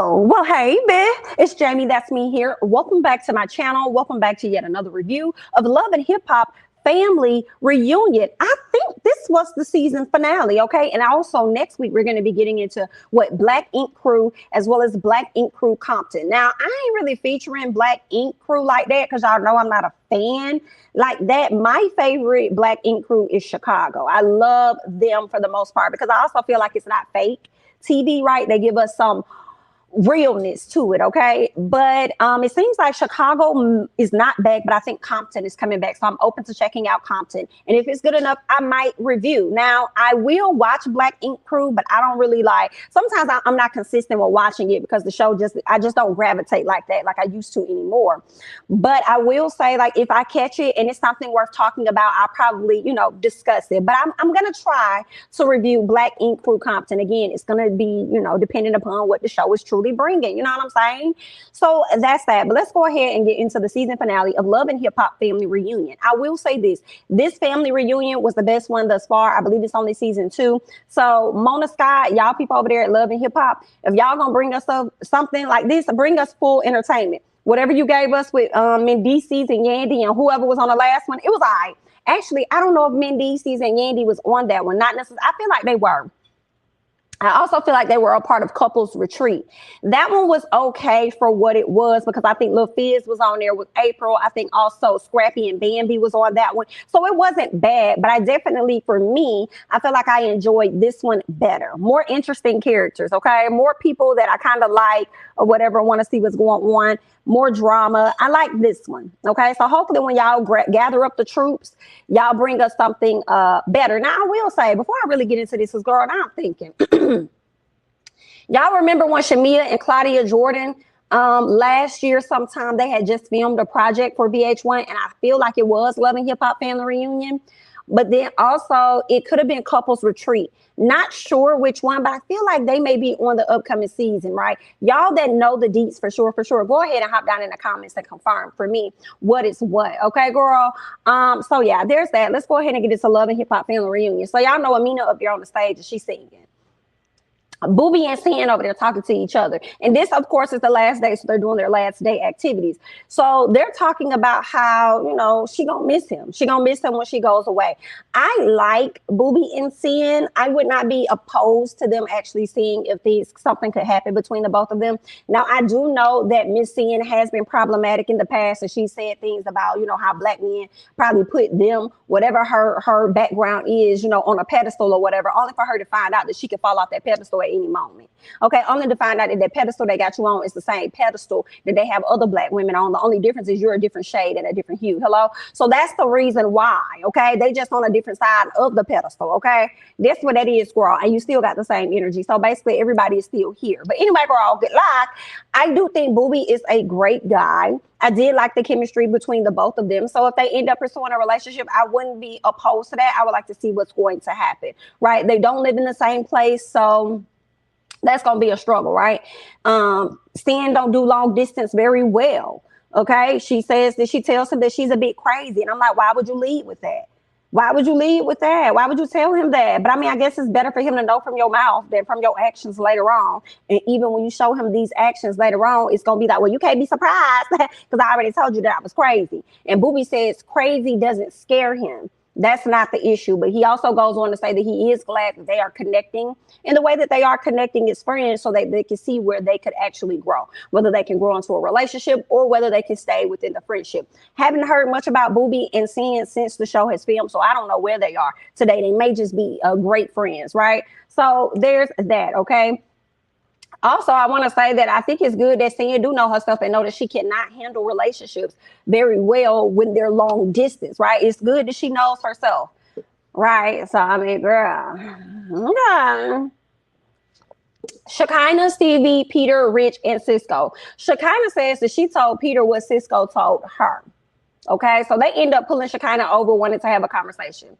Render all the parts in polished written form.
Oh, well, hey, babe. It's Jamie, that's me here. Welcome back to my channel. Welcome back to yet another review of Love and Hip Hop Family Reunion. I think this was the season finale, okay? And also next week, we're going to be getting into what Black Ink Crew as well as Black Ink Crew Compton. Now, I ain't really featuring Black Ink Crew like that because y'all know I'm not a fan like that. My favorite Black Ink Crew is Chicago. I love them for the most part because I also feel like it's not fake TV, right? They give us some realness to it, okay? But it seems like Chicago is not back, but I think Compton is coming back. So I'm open to checking out Compton. And if it's good enough, I might review. Now, I will watch Black Ink Crew, but I don't really like, sometimes I'm not consistent with watching it because the show I just don't gravitate like that, like I used to anymore. But I will say, like, if I catch it and it's something worth talking about, I'll probably, discuss it. But I'm going to try to review Black Ink Crew Compton. Again, it's going to be, depending upon what the show is truly bringing, you know what I'm saying? So that's that. But let's go ahead and get into the season finale of Love and Hip Hop Family Reunion. I will say this family reunion was the best one thus far. I believe it's only season 2. So Mona Scott, y'all people over there at Love and Hip Hop, if y'all gonna bring us something like this, bring us full entertainment. Whatever you gave us with Mendices and Yandy and whoever was on the last one, it was all right. Actually, I don't know if Mendices and Yandy was on that one. Not necessarily. I feel like they were. I also feel like they were a part of Couples Retreat. That one was okay for what it was because I think Lil Fizz was on there with April. I think also Scrappy and Bambi was on that one. So it wasn't bad, but I definitely, for me, I feel like I enjoyed this one better. More interesting characters, okay? More people that I kind of like or whatever, want to see what's going on. More drama. I like this one, okay? So hopefully when y'all gather up the troops, y'all bring us something better. Now, I will say, before I really get into this, because girl, now I'm thinking, y'all remember when Shamia and Claudia Jordan last year sometime they had just filmed a project for VH1, and I feel like it was Love and Hip Hop Family Reunion, but then also it could have been Couples Retreat. Not sure which one, but I feel like they may be on the upcoming season, right? Y'all that know the deets for sure, go ahead and hop down in the comments and confirm for me what is what, okay, girl? So yeah, there's that. Let's go ahead and get into Love and Hip Hop Family Reunion. So y'all know Amina up there on the stage and she's singing. Booby and Cyn over there talking to each other. And this, of course, is the last day, so they're doing their last day activities. So they're talking about how, she gonna miss him. She gonna miss him when she goes away. I like Booby and Cyn. I would not be opposed to them actually seeing if something could happen between the both of them. Now, I do know that Miss Cyn has been problematic in the past, and she said things about, how Black men probably put them, whatever her background is, on a pedestal or whatever, only for her to find out that she could fall off that pedestal any moment. Okay, only to find out that that pedestal they got you on is the same pedestal that they have other Black women on. The only difference is you're a different shade and a different hue. Hello? So that's the reason why, okay? They just on a different side of the pedestal, okay? That's what that is, girl. And you still got the same energy. So basically everybody is still here. But anyway, girl, good luck. I do think Booby is a great guy. I did like the chemistry between the both of them. So if they end up pursuing a relationship, I wouldn't be opposed to that. I would like to see what's going to happen, right? They don't live in the same place, so that's going to be a struggle, right? Cyn don't do long distance very well, okay? She says that she tells him that she's a bit crazy. And I'm like, why would you lead with that? Why would you lead with that? Why would you tell him that? But I mean, I guess it's better for him to know from your mouth than from your actions later on. And even when you show him these actions later on, it's going to be like, well, you can't be surprised because I already told you that I was crazy. And Booby says crazy doesn't scare him. That's not the issue. But he also goes on to say that he is glad that they are connecting in the way that they are connecting as friends so that they can see where they could actually grow, whether they can grow into a relationship or whether they can stay within the friendship. Haven't heard much about Booby and Cyn since the show has filmed, so I don't know where they are today. They may just be great friends, right? So there's that, okay? Also, I want to say that I think it's good that Cyn do know herself and know that she cannot handle relationships very well when they're long distance, right? It's good that she knows herself, right? So, I mean, girl. Okay. Shekinah, Stevie, Peter, Rich, and Cisco. Shekinah says that she told Peter what Cisco told her. Okay, so they end up pulling Shekinah over, wanting to have a conversation.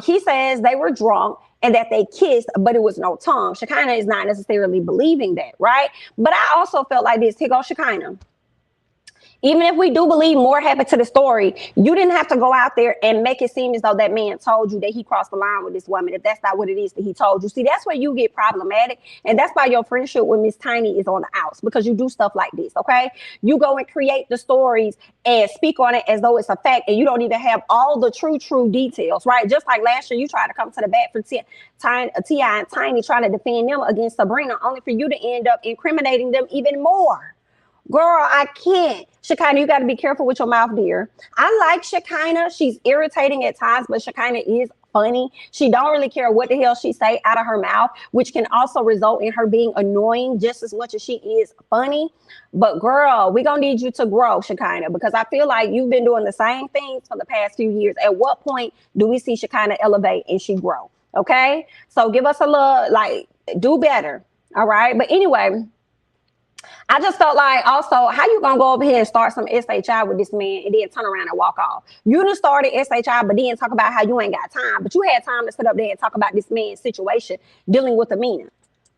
He says they were drunk and that they kissed, but it was no tongue. Shekinah is not necessarily believing that, right? But I also felt like this. Here goes Shekinah. Even if we do believe more happened to the story, you didn't have to go out there and make it seem as though that man told you that he crossed the line with this woman, if that's not what it is that he told you. See, that's where you get problematic. And that's why your friendship with Miss Tiny is on the outs, because you do stuff like this, okay? You go and create the stories and speak on it as though it's a fact, and you don't even have all the true details, right? Just like last year, you tried to come to the bat for T.I. and Tiny, trying to defend them against Sabrina, only for you to end up incriminating them even more. Girl, I can't. Shekinah, you got to be careful with your mouth, dear. I like Shekinah. She's irritating at times, but Shekinah is funny. She don't really care what the hell she say out of her mouth, which can also result in her being annoying just as much as she is funny. But girl, we're going to need you to grow, Shekinah, because I feel like you've been doing the same things for the past few years. At what point do we see Shekinah elevate and she grow? Okay? So give us a little, like, do better. All right? But anyway, I just felt like, also, how you gonna go over here and start some SHI with this man and then turn around and walk off? You done started SHI, but then talk about how you ain't got time. But you had time to sit up there and talk about this man's situation dealing with Amina.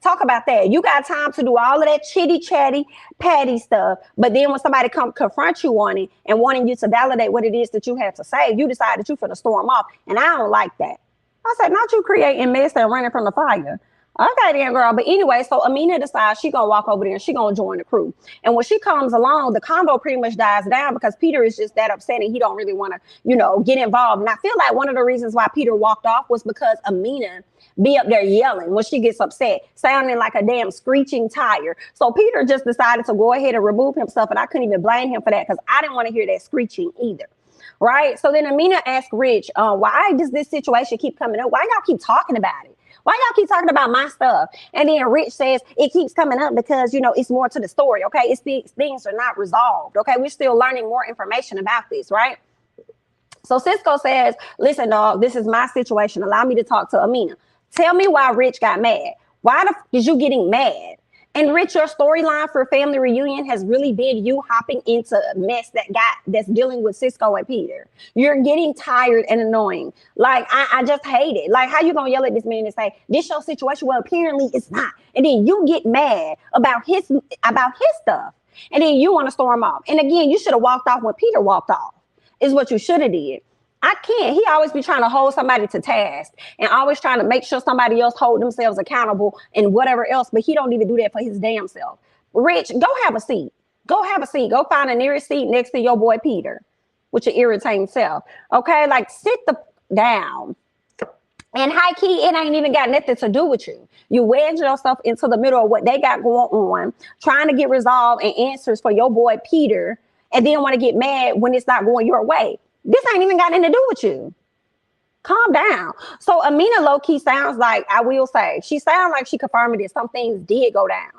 Talk about that. You got time to do all of that chitty chatty patty stuff, but then when somebody come confront you on it and wanting you to validate what it is that you have to say, you decide that you finna storm off, and I don't like that. I said, not you creating mess and running from the fire. Okay then, girl. But anyway, so Amina decides she gonna walk over there and she gonna join the crew. And when she comes along, the convo pretty much dies down because Peter is just that upset and he don't really want to, get involved. And I feel like one of the reasons why Peter walked off was because Amina be up there yelling when she gets upset, sounding like a damn screeching tire. So Peter just decided to go ahead and remove himself, and I couldn't even blame him for that because I didn't want to hear that screeching either. Right? So then Amina asked Rich, why does this situation keep coming up? Why y'all keep talking about it? Why y'all keep talking about my stuff? And then Rich says it keeps coming up because, it's more to the story, okay? It's things are not resolved, okay? We're still learning more information about this, right? So Cisco says, listen, dog, this is my situation. Allow me to talk to Amina. Tell me why Rich got mad. Why the f is you getting mad? And Rich, your storyline for family reunion has really been you hopping into a mess that's dealing with Cisco and Peter. You're getting tired and annoying. Like, I just hate it. Like, how you gonna yell at this man and say, this your situation? Well, apparently it's not. And then you get mad about his stuff. And then you want to storm off. And again, you should have walked off when Peter walked off, is what you should have did. I can't. He always be trying to hold somebody to task and always trying to make sure somebody else hold themselves accountable and whatever else, but he don't even do that for his damn self. Rich, go have a seat. Go have a seat. Go find the nearest seat next to your boy Peter with your irritating self. Okay? Like, sit down. And high key, it ain't even got nothing to do with you. You wedge yourself into the middle of what they got going on, trying to get resolved and answers for your boy Peter, and then want to get mad when it's not going your way. This ain't even got anything to do with you. Calm down. So Amina low-key sounds like, I will say, she sounds like she confirmed that some things did go down.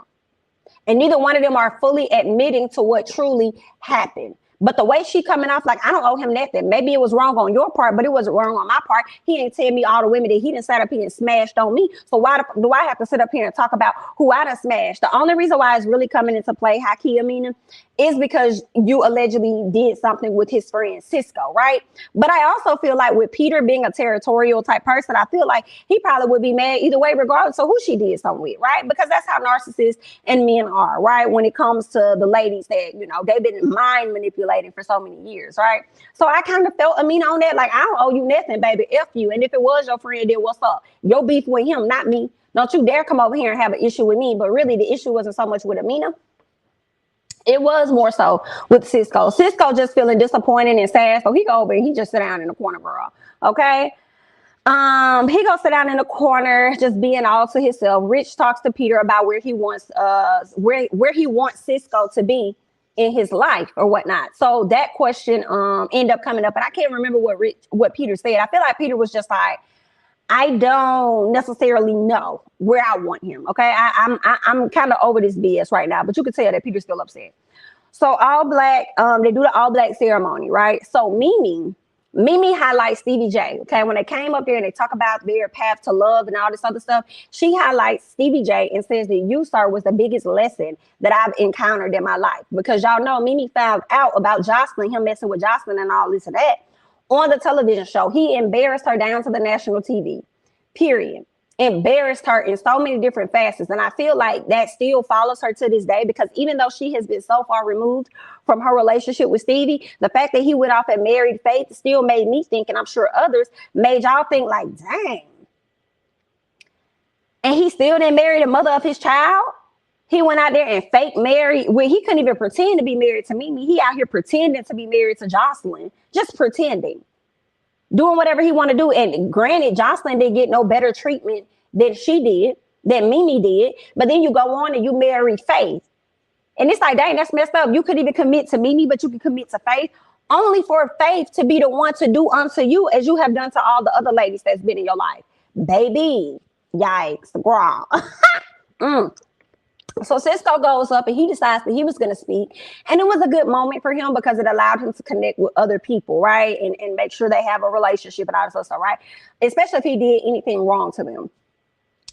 And neither one of them are fully admitting to what truly happened. But the way she coming off, like, I don't owe him nothing. Maybe it was wrong on your part, but it wasn't wrong on my part. He ain't tell me all the women that he done sat up here and smashed on me. So why do I have to sit up here and talk about who I done smashed? The only reason why it's really coming into play, Haki Amina, is because you allegedly did something with his friend Cisco, right? But I also feel like with Peter being a territorial type person, I feel like he probably would be mad either way, regardless of who she did something with, right? Because that's how narcissists and men are, right? When it comes to the ladies that, they've been mind manipulating for so many years, right? So I kind of felt Amina on that, like, I don't owe you nothing, baby, F you. And if it was your friend, then what's up? Your beef with him, not me. Don't you dare come over here and have an issue with me. But really, the issue wasn't so much with Amina. It was more so with Cisco. Cisco just feeling disappointed and sad. So he go over and he just sit down in the corner, girl. Okay. He go sit down in the corner, just being all to himself. Rich talks to Peter about where he wants Cisco to be in his life or whatnot. So that question ended up coming up, and I can't remember what Peter said. I feel like Peter was just like, I don't necessarily know where I want him. Okay, I'm kind of over this BS right now, but you could tell that Peter's still upset. So all black, they do the all black ceremony, right? So Mimi highlights Stevie J. Okay, when they came up there and they talk about their path to love and all this other stuff, she highlights Stevie J and says that you, sir, was the biggest lesson that I've encountered in my life, because y'all know Mimi found out about Jocelyn, him messing with Jocelyn and all this and that, on the television show. He embarrassed her down to the national TV, period. embarrassed her in so many different facets. And I feel like that still follows her to this day, because even though she has been so far removed from her relationship with Stevie, the fact that he went off and married Faith still made me think, and I'm sure others made y'all think like, dang. And he still didn't marry the mother of his child. He went out there and fake married. Well, he couldn't even pretend to be married to Mimi. He out here pretending to be married to Jocelyn, just pretending, doing whatever he want to do. And granted, Jocelyn didn't get no better treatment than she did, than Mimi did. But then you go on and you marry Faith. And it's like, dang, that's messed up. You could even commit to Mimi, but you could commit to Faith, only for Faith to be the one to do unto you as you have done to all the other ladies that's been in your life. Baby, yikes, girl. So Cisco goes up and he decides that he was going to speak. And it was a good moment for him because it allowed him to connect with other people, right? And make sure they have a relationship and all this stuff, right? Especially if he did anything wrong to them.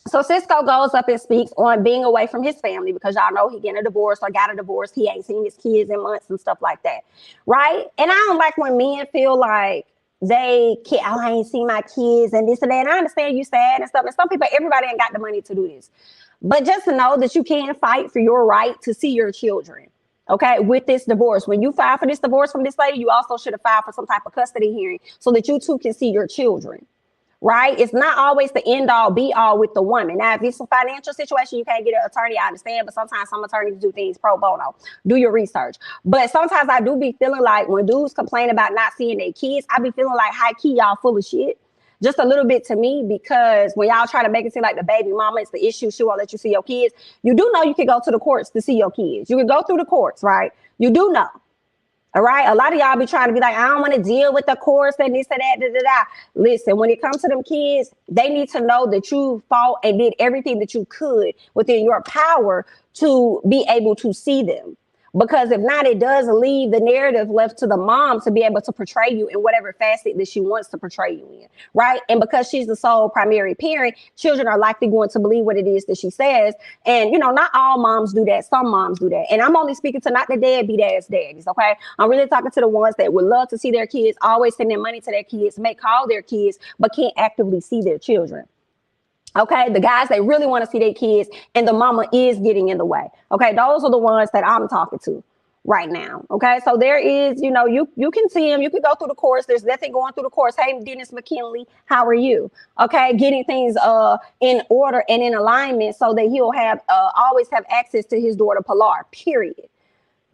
So Cisco goes up and speaks on being away from his family, because y'all know he getting a divorce or got a divorce. He ain't seen his kids in months and stuff like that, right? And I don't like when men feel like they can't, oh, I ain't seen my kids and this and that. And I understand you sad and stuff. And some people, everybody ain't got the money to do this. But just know that you can fight for your right to see your children, okay, with this divorce. When you file for this divorce from this lady, you also should have filed for some type of custody hearing so that you too can see your children, right? It's not always the end all be all with the woman. Now, if it's a financial situation, you can't get an attorney, I understand, but sometimes some attorneys do things pro bono. Do your research. But sometimes I do be feeling like when dudes complain about not seeing their kids, I be feeling like high key y'all full of shit. Just a little bit to me, because when y'all try to make it seem like the baby mama is the issue, she won't let you see your kids. You do know you can go to the courts to see your kids. You can go through the courts, right? You do know. All right. A lot of y'all be trying to be like, I don't want to deal with the courts and this and that. Da, da, da. Listen, when it comes to them kids, they need to know that you fought and did everything that you could within your power to be able to see them. Because if not, it does leave the narrative left to the mom to be able to portray you in whatever facet that she wants to portray you in, right? And because she's the sole primary parent, children are likely going to believe what it is that she says. And, you know, not all moms do that. Some moms do that. And I'm only speaking to not the deadbeat ass daddies, okay? I'm really talking to the ones that would love to see their kids, always sending money to their kids, may call their kids, but can't actively see their children. Okay, the guys, they really want to see their kids and the mama is getting in the way. Okay, those are the ones that I'm talking to right now. Okay, so there is, you know, you can see him. You can go through the course. There's nothing going through the course. Hey, Dennis McKinley, how are you? Okay, getting things in order and in alignment so that he'll have always have access to his daughter Pilar, period.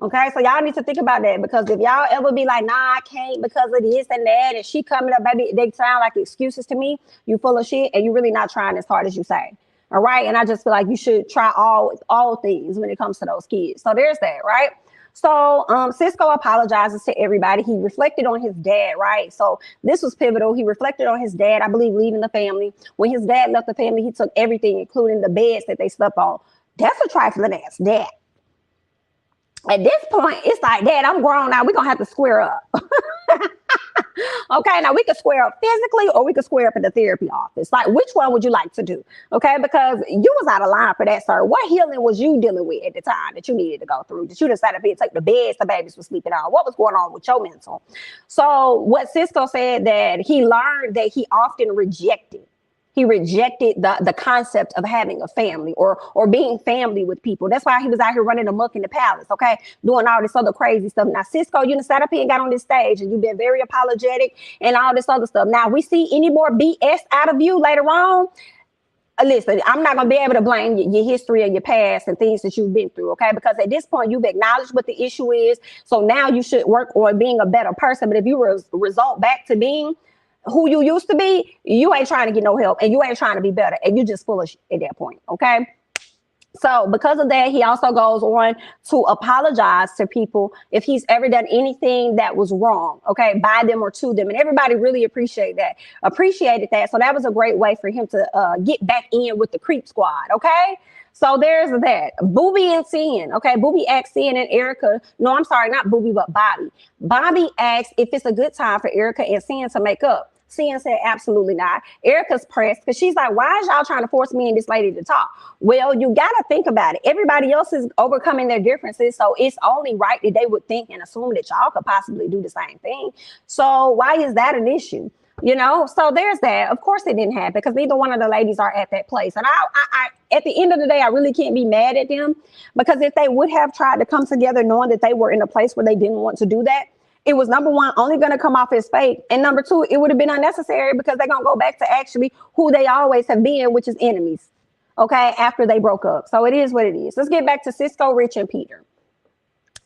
Okay, so y'all need to think about that, because if y'all ever be like, nah, I can't because of this and that, and she coming up, baby, they sound like excuses to me. You full of shit, and you really not trying as hard as you say. All right, and I just feel like you should try all things when it comes to those kids. So there's that, right? So Cisco apologizes to everybody. He reflected on his dad, right? So this was pivotal. He reflected on his dad, I believe, leaving the family. When his dad left the family, he took everything, including the beds that they slept on. That's a trifling ass dad. At this point, it's like, Dad, I'm grown now. We're going to have to square up. Okay, now we could square up physically or we could square up in the therapy office. Like, which one would you like to do? Okay, because you was out of line for that, sir. What healing was you dealing with at the time that you needed to go through? That you decided to take the beds the babies were sleeping on? What was going on with your mental? So what Cisco said, that he learned that he often rejected. He rejected the concept of having a family or being family with people. That's why he was out here running amok in the palace, okay? Doing all this other crazy stuff. Now, Cisco, you done sat up here and got on this stage and you've been very apologetic and all this other stuff. Now, if we see any more BS out of you later on, listen, I'm not going to be able to blame your history and your past and things that you've been through, okay? Because at this point, you've acknowledged what the issue is. So now you should work on being a better person. But if you result back to being who you used to be, you ain't trying to get no help and you ain't trying to be better, and you just full of shit at that point, okay? So because of that, he also goes on to apologize to people if he's ever done anything that was wrong, okay, by them or to them. And everybody really appreciated that. So that was a great way for him to get back in with the creep squad, okay? So there's that. Booby and Cyn, okay? Booby asked Cyn and Erica, no, I'm sorry, not Booby, but Bobby. Bobby asked if it's a good time for Erica and Cyn to make up. Cyn said, absolutely not. Erica's pressed because she's like, why is y'all trying to force me and this lady to talk? Well, you got to think about it. Everybody else is overcoming their differences. So it's only right that they would think and assume that y'all could possibly do the same thing. So why is that an issue? You know, so there's that. Of course it didn't happen because neither one of the ladies are at that place. And I at the end of the day, I really can't be mad at them, because if they would have tried to come together knowing that they were in a place where they didn't want to do that, it was, number one, only going to come off as fake. And number two, it would have been unnecessary, because they're going to go back to actually who they always have been, which is enemies. Okay, after they broke up. So it is what it is. Let's get back to Cisco, Rich, and Peter.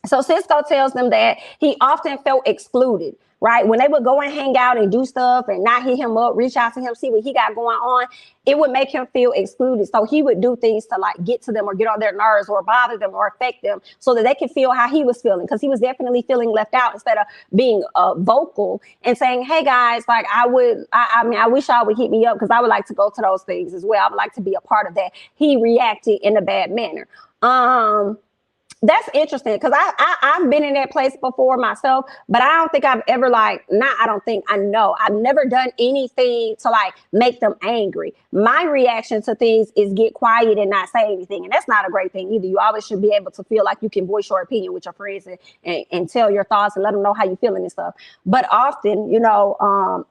So Cisco tells them that he often felt excluded, right? When they would go and hang out and do stuff and not hit him up, reach out to him, see what he got going on, it would make him feel excluded. So he would do things to like get to them or get on their nerves or bother them or affect them so that they can feel how he was feeling, because he was definitely feeling left out, instead of being vocal and saying, hey guys, like I mean, I wish y'all would hit me up because I would like to go to those things as well. I would like to be a part of that. He reacted in a bad manner. That's interesting, because I've been in that place before myself, but I don't think I've ever I know I've never done anything to like make them angry. My reaction to things is get quiet and not say anything. And that's not a great thing either. You always should be able to feel like you can voice your opinion with your friends and tell your thoughts and let them know how you're feeling and stuff. But often, you know,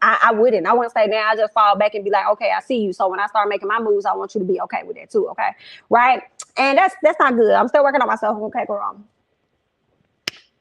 I wouldn't say, man, I just fall back and be like, okay, I see you. So when I start making my moves, I want you to be okay with that too. Okay. Right. And that's not good. I'm still working on myself. Okay, girl.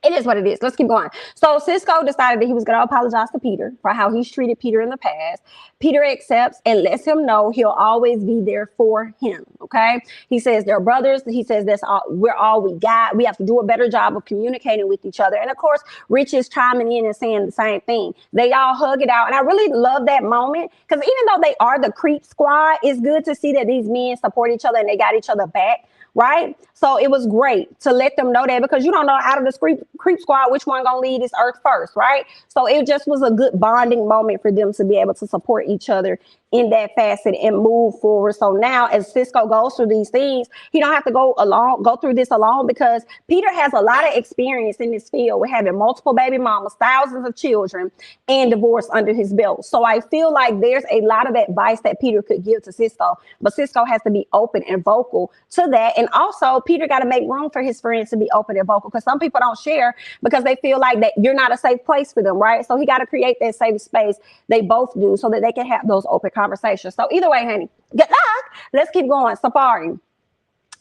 It is what it is. Let's keep going. So Cisco decided that he was going to apologize to Peter for how he's treated Peter in the past. Peter accepts and lets him know he'll always be there for him. Okay. He says they're brothers. He says we're all we got. We have to do a better job of communicating with each other. And of course, Rich is chiming in and saying the same thing. They all hug it out. And I really love that moment, because even though they are the creep squad, it's good to see that these men support each other and they got each other back. Right. So it was great to let them know that, because you don't know out of the creep squad which one gonna leave this earth first. Right. So it just was a good bonding moment for them to be able to support each other in that facet and move forward. So now as Cisco goes through these things, he don't have to go through this alone, because Peter has a lot of experience in this field with having multiple baby mamas, thousands of children, and divorce under his belt. So I feel like there's a lot of advice that Peter could give to Cisco, but Cisco has to be open and vocal to that. And also Peter got to make room for his friends to be open and vocal, because some people don't share because they feel like that you're not a safe place for them. Right. So he got to create that safe space. They both do, so that they can have those open conversation. So either way, honey, good luck. Let's keep going. Safari.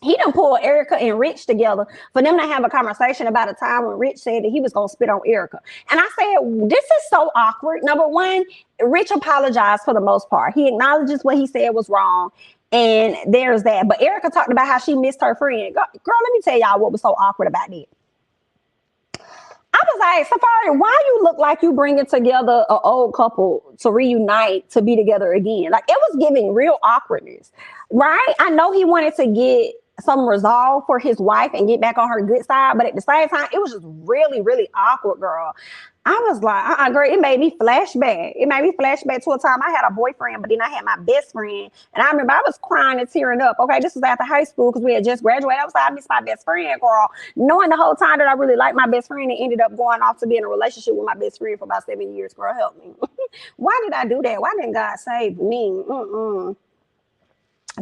He done pulled Erica and Rich together for them to have a conversation about a time when Rich said that he was going to spit on Erica. And I said, this is so awkward. Number one, Rich apologized for the most part. He acknowledges what he said was wrong. And there's that. But Erica talked about how she missed her friend. Girl, let me tell y'all what was so awkward about it. I was like, Safari, why you look like you bringing together an old couple to reunite to be together again? Like, it was giving real awkwardness, right? I know he wanted to get some resolve for his wife and get back on her good side, but at the same time, it was just really, really awkward, girl. I was like, girl, it made me flashback. It made me flashback to a time I had a boyfriend, but then I had my best friend. And I remember I was crying and tearing up. Okay, this was after high school because we had just graduated. I was like, I miss my best friend, girl. Knowing the whole time that I really liked my best friend and ended up going off to be in a relationship with my best friend for about 7 years. Girl, help me. Why did I do that? Why didn't God save me?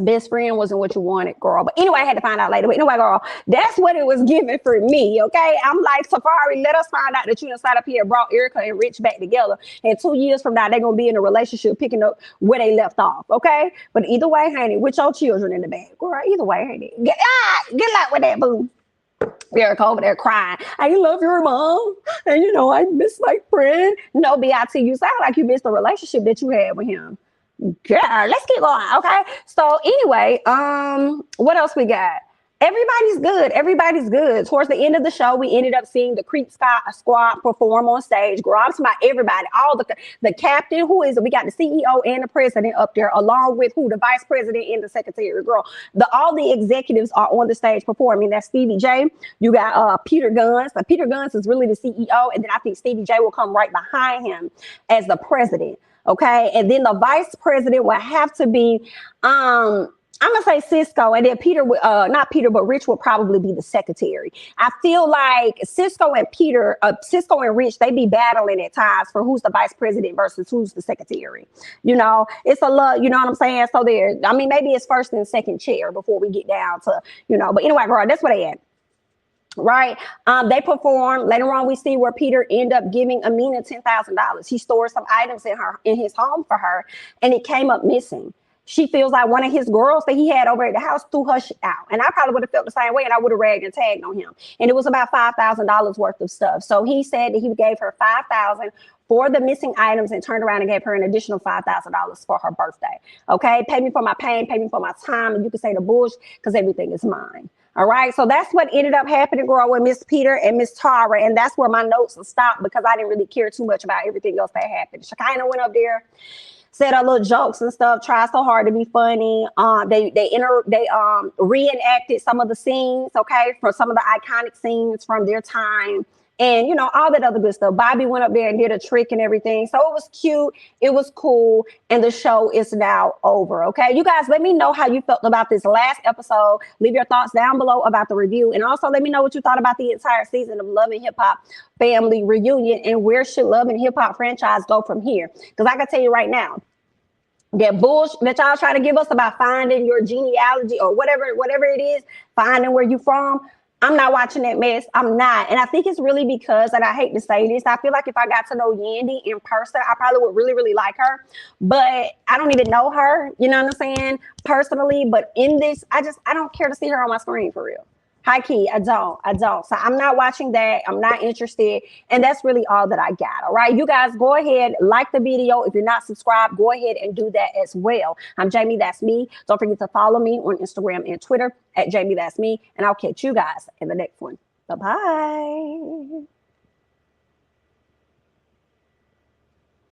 Best friend wasn't what you wanted, girl. But anyway, I had to find out later. But anyway, girl, that's what it was given for me, okay? I'm like, Safari, let us find out that you decided up here brought Erica and Rich back together. And 2 years from now, they're going to be in a relationship picking up where they left off, okay? But either way, honey, with your children in the back, girl, either way, honey, get luck with that, boo. Erica over there crying. I love your mom. And, you know, I miss my friend. No, B.I.T., you sound like you missed the relationship that you had with him. Yeah, let's keep going. Okay. So anyway, what else we got? Everybody's good. Everybody's good. Towards the end of the show, we ended up seeing the Creep Squad perform on stage. Girl, I'm talking about everybody. All the captain, who is it? We got the CEO and the president up there, along with who? The vice president and the secretary. Girl, all the executives are on the stage performing. That's Stevie J. You got Peter Guns. Peter Guns is really the CEO, and then I think Stevie J will come right behind him as the president. Okay. And then the vice president will have to be, I'm going to say Cisco. And then not Peter, but Rich will probably be the secretary. I feel like Cisco and Rich, they be battling at times for who's the vice president versus who's the secretary. You know, it's a lot, you know what I'm saying? So maybe it's first and second chair before we get down to, you know, but anyway, girl, that's what they at. Right. They performed. Later on, we see where Peter ended up giving Amina $10,000. He stored some items in his home for her, and it came up missing. She feels like one of his girls that he had over at the house threw her shit out. And I probably would have felt the same way, and I would have ragged and tagged on him. And it was about $5,000 worth of stuff. So he said that he gave her $5,000 for the missing items and turned around and gave her an additional $5,000 for her birthday. Okay, pay me for my pain, pay me for my time, and you can say the bullshit because everything is mine. All right, so that's what ended up happening, girl, with Miss Peter and Miss Tara, and that's where my notes stopped because I didn't really care too much about everything else that happened. Shekinah went up there, said her little jokes and stuff, tried so hard to be funny. They reenacted some of the scenes, okay, for some of the iconic scenes from their time. And, you know, all that other good stuff. Bobby went up there and did a trick and everything. So it was cute. It was cool. And the show is now over. Okay. You guys, let me know how you felt about this last episode. Leave your thoughts down below about the review. And also let me know what you thought about the entire season of Love and Hip Hop Family Reunion. And where should Love and Hip Hop franchise go from here? Because I can tell you right now, that bullshit that y'all try to give us about finding your genealogy or whatever it is, finding where you from. I'm not watching that mess. I'm not. And I think it's really because, and I hate to say this, I feel like if I got to know Yandy in person, I probably would really, really like her. But I don't even know her, you know what I'm saying, personally. But in this, I don't care to see her on my screen for real. High key, I don't. So I'm not watching that. I'm not interested. And that's really all that I got. All right. You guys go ahead, like the video. If you're not subscribed, go ahead and do that as well. I'm Jamie, that's me. Don't forget to follow me on Instagram and Twitter at Jamie, that's me. And I'll catch you guys in the next one. Bye-bye.